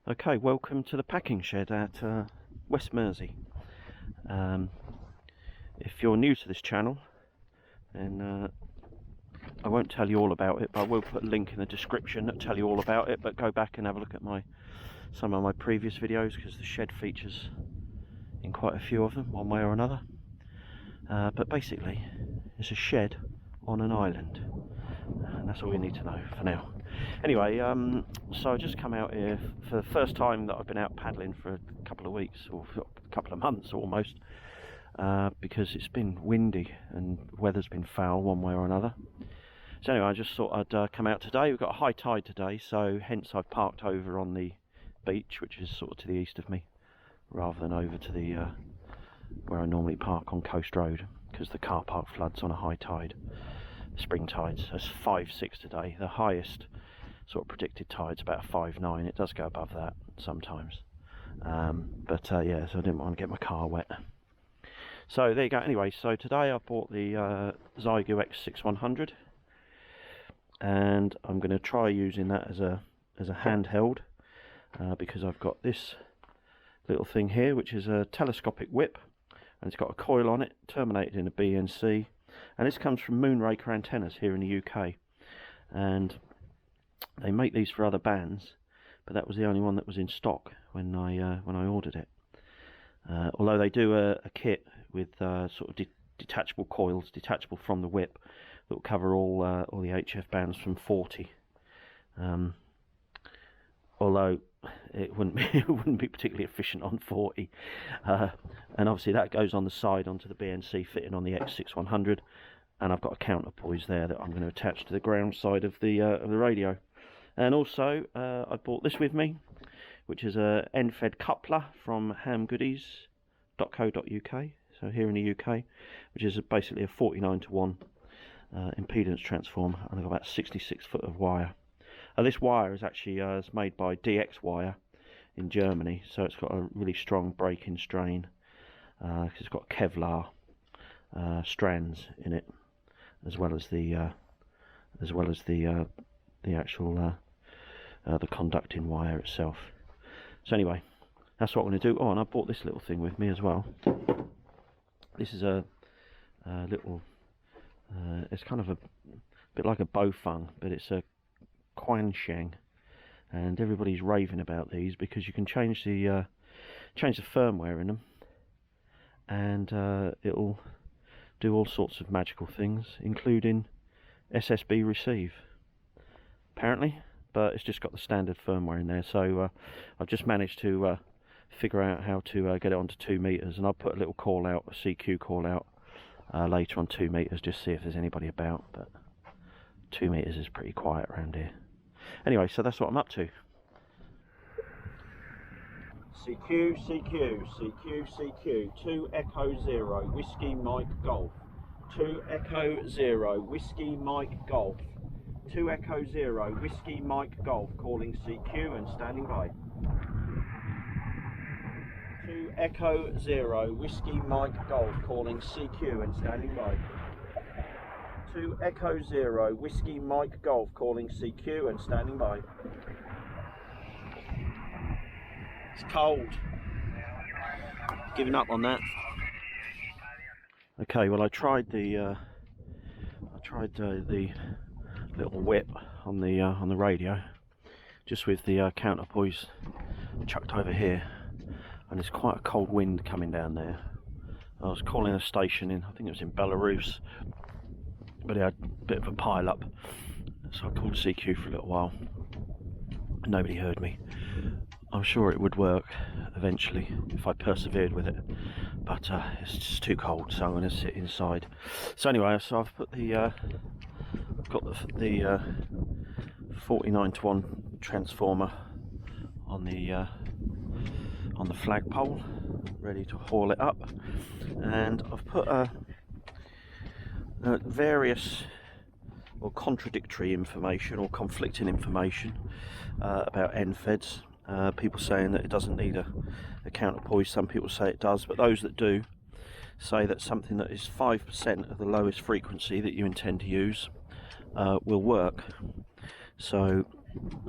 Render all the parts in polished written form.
Okay, welcome to the packing shed at West Mersey. If you're new to this channel, then I won't tell you all about it, but I will put a link in the description that tell you all about it. But go back and have a look at some of my previous videos, because the shed features in quite a few of them, one way or another. But basically, it's a shed on an island, and that's all you need to know for now. Anyway, so I just come out here for the first time that I've been out paddling for a couple of weeks, or a couple of months almost, because it's been windy and weather's been foul one way or another. So anyway, I just thought I'd come out today. We've got a high tide today, so hence I've parked over on the beach, which is sort of to the east of me, rather than over to the where I normally park on Coast Road, because the car park floods on a high tide. Spring tides, so it's 5.6 today. The highest sort of predicted tide's about 5.9. It does go above that sometimes, but yeah, so I didn't want to get my car wet. So there you go. Anyway, so today I bought the Zygu X6100, and I'm going to try using that as a handheld, because I've got this little thing here, which is a telescopic whip, and it's got a coil on it terminated in a BNC, and this comes from Moonraker Antennas here in the UK, and they make these for other bands, but that was the only one that was in stock when I ordered it. Although they do a kit with sort of detachable coils, detachable from the whip, that will cover all the HF bands from 40. Although it wouldn't be particularly efficient on 40, and obviously that goes on the side onto the BNC fitting on the X6100, and I've got a counterpoise there that I'm going to attach to the ground side of the radio. And also I bought this with me, which is a end-fed coupler from hamgoodies.co.uk, so here in the UK, which is basically a 49:1 impedance transformer, and I've got about 66 foot of wire. This wire is actually made by DX Wire in Germany, so it's got a really strong break-in strain, because it's got Kevlar strands in it, as well as the actual the conducting wire itself. So anyway, that's what I'm going to do. Oh, and I bought this little thing with me as well. This is a little, it's kind of a bit like a Bofeng, but it's a Quansheng, and everybody's raving about these because you can change the firmware in them, and it'll do all sorts of magical things, including SSB receive, apparently, but it's just got the standard firmware in there. So I've just managed to figure out how to get it onto 2 meters, and I'll put a little call out, a CQ call out later on 2 meters, just see if there's anybody about, but 2 meters is pretty quiet around here. Anyway, so that's what I'm up to. CQ, CQ, CQ, CQ, 2 Echo 0, Whiskey Mike Golf. 2 Echo 0, Whiskey Mike Golf. 2 Echo 0, Whiskey Mike Golf, calling CQ and standing by. 2 Echo 0, Whiskey Mike Golf, calling CQ and standing by. 2 Echo 0, Whiskey Mike Golf, calling CQ and standing by. It's cold. Giving up on that. Okay, well I tried the little whip on the radio, just with the counterpoise chucked over here, and there's quite a cold wind coming down there. I was calling a station in, I think it was in Belarus, but it had a bit of a pile up, so I called CQ for a little while. Nobody heard me. I'm sure it would work eventually if I persevered with it, but it's just too cold, so I'm going to sit inside. So anyway, so I've put the got the 49:1 transformer on the flagpole, ready to haul it up, and I've put various or contradictory information or conflicting information about end-feds. People saying that it doesn't need a counterpoise, some people say it does, but those that do say that something that is 5% of the lowest frequency that you intend to use will work. So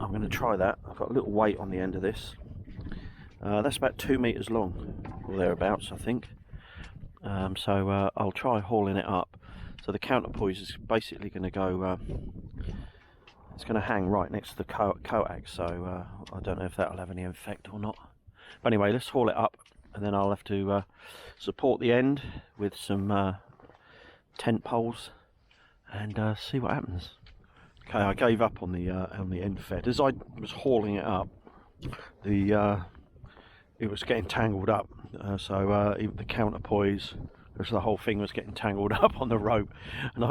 I'm going to try that. I've got a little weight on the end of this. That's about 2 meters long, or thereabouts, I think. So I'll try hauling it up. So the counterpoise is basically going to go, it's going to hang right next to the coax, so I don't know if that'll have any effect or not. But anyway, let's haul it up, and then I'll have to support the end with some tent poles and see what happens. Okay, I gave up on the end fed. As I was hauling it up, it was getting tangled up, so even the counterpoise, because the whole thing was getting tangled up on the rope, and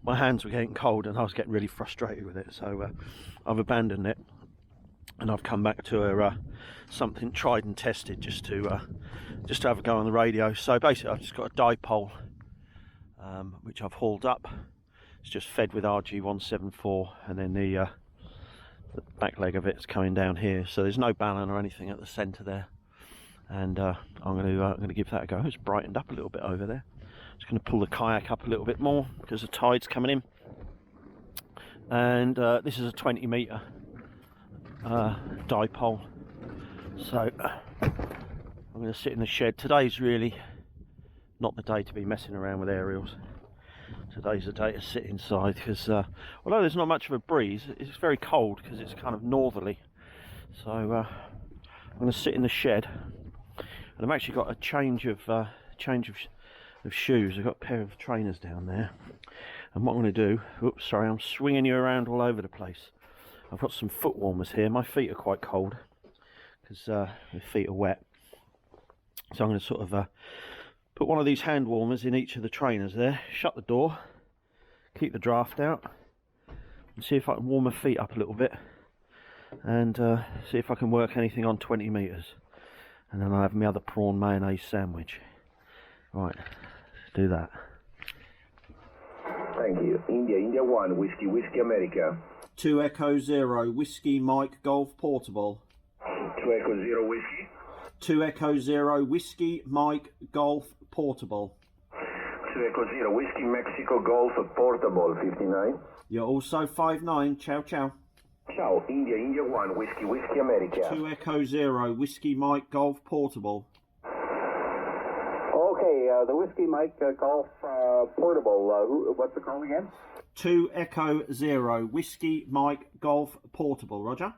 my hands were getting cold, and I was getting really frustrated with it. So I've abandoned it, and I've come back to something tried and tested, just to have a go on the radio. So basically, I've just got a dipole, which I've hauled up. It's just fed with RG174, and then the back leg of it's coming down here. So there's no balun or anything at the centre there. And I'm going to give that a go. It's brightened up a little bit over there. Just going to pull the kayak up a little bit more because the tide's coming in. And this is a 20 metre dipole. So I'm going to sit in the shed. Today's really not the day to be messing around with aerials. Today's the day to sit inside because although there's not much of a breeze, it's very cold because it's kind of northerly. So I'm going to sit in the shed. And I've actually got a change of shoes. I've got a pair of trainers down there, and what I'm going to do, oops, sorry, I'm swinging you around all over the place. I've got some foot warmers here. My feet are quite cold because my feet are wet, so I'm going to sort of put one of these hand warmers in each of the trainers there, shut the door, keep the draft out, and see if I can warm my feet up a little bit, and see if I can work anything on 20 metres. And then I have my other prawn mayonnaise sandwich. Right, do that. Thank you. India 1, Whiskey America. 2 Echo 0, Whiskey Mike Golf Portable. 2 Echo 0, Whiskey. 2 Echo 0, Whiskey Mike Golf Portable. 2 Echo 0, Whiskey Mexico Golf Portable 59. You're also 59, ciao ciao. Ciao, India 1, Whiskey America. 2 Echo 0, Whiskey Mike Golf Portable. Okay, the Whiskey Mike Golf Portable, what's the call again? 2 Echo 0, Whiskey Mike Golf Portable, Roger?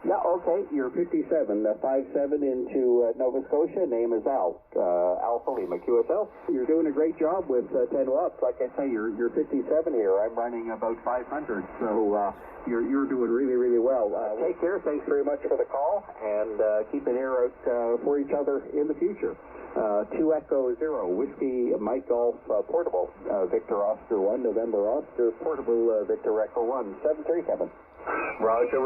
Yeah, okay, you're 57, 57 into Nova Scotia, name is Al, Alpha Lima QSL. You're doing a great job with 10 watts. Like I say, you're 57 here. I'm running about 500, so you're doing really, really well. Take care, thanks very much for the call, and keep an ear out for each other in the future. 2 Echo 0, Whiskey Mike Golf Portable, Victor Oscar 1, November Oscar Portable, Victor Echo 1, 737. Roger,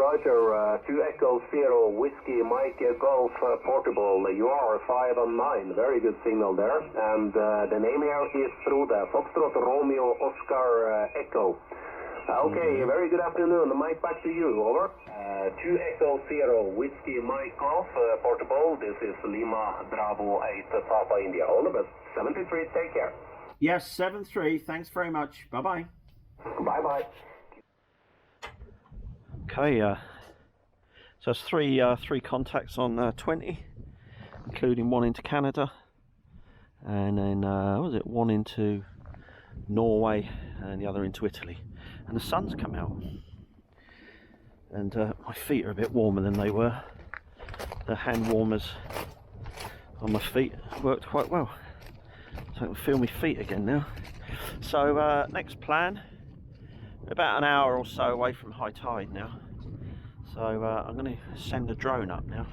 2 Echo 0, Whiskey Mike Golf Portable. You are 5 on 9. Very good signal there. And the name here is through the Foxtrot Romeo Oscar Echo. Okay, very good afternoon. The mic back to you, over. 2 Echo 0, Whiskey Mike Golf Portable. This is Lima Bravo 8 Papa India. All the best. 73, take care. Yes, 73. Thanks very much. Bye-bye. Bye-bye. Okay, so it's three contacts on 20, including one into Canada, and then what was it, one into Norway and the other into Italy. And the sun's come out, and my feet are a bit warmer than they were. The hand warmers on my feet worked quite well, so I can feel my feet again now. So next plan, about an hour or so away from high tide now, so I'm going to send a drone up now.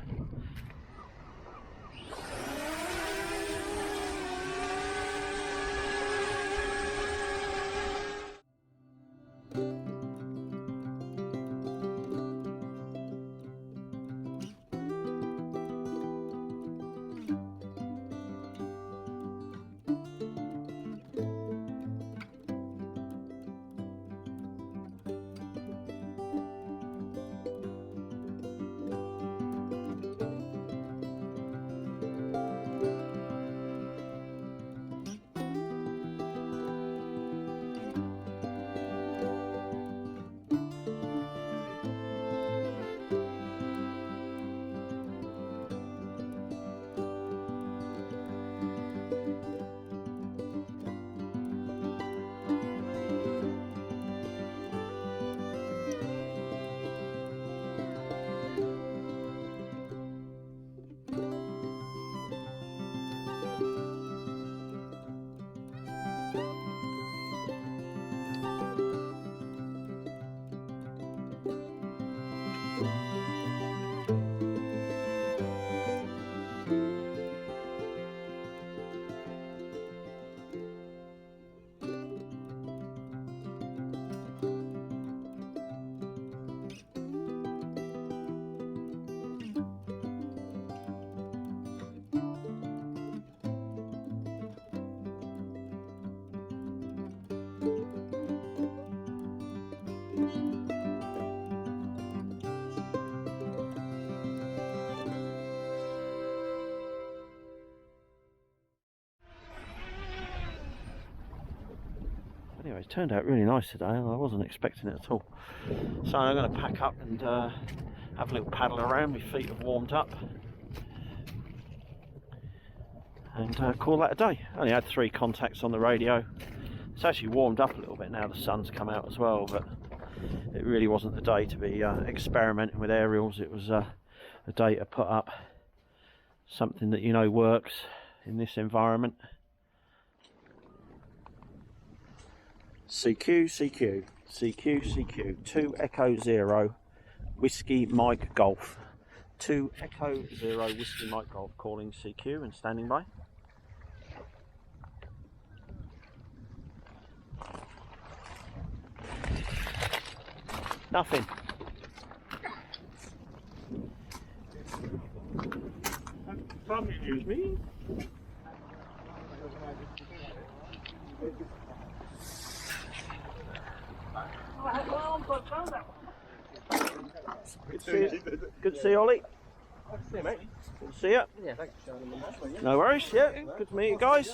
Anyway, it turned out really nice today. I wasn't expecting it at all. So I'm going to pack up and have a little paddle around. My feet have warmed up. And call that a day. Only had 3 contacts on the radio. It's actually warmed up a little bit now. The sun's come out as well, but it really wasn't the day to be experimenting with aerials. It was a day to put up something that you know works in this environment. CQ, CQ, CQ, CQ, 2 Echo 0, Whiskey Mike Golf. 2 Echo 0, Whiskey Mike Golf, calling CQ and standing by. Nothing. Excuse me. Good to see you, Ollie. See you, mate. Good to see you. Yeah, thanks. No worries, yeah. Good to meet you guys.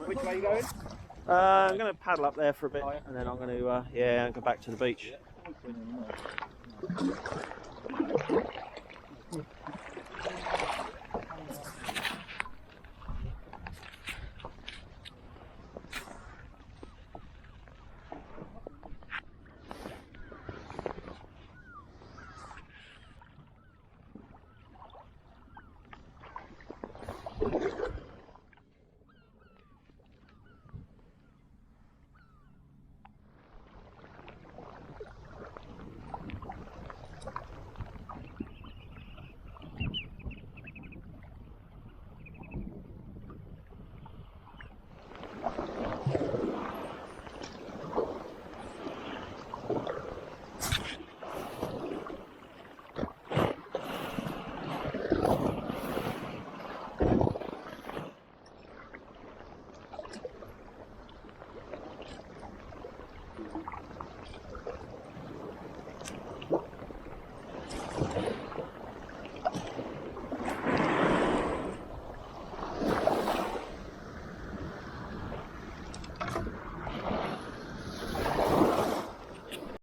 Which way are you going? I'm going to paddle up there for a bit and then I'm going to, yeah, go back to the beach.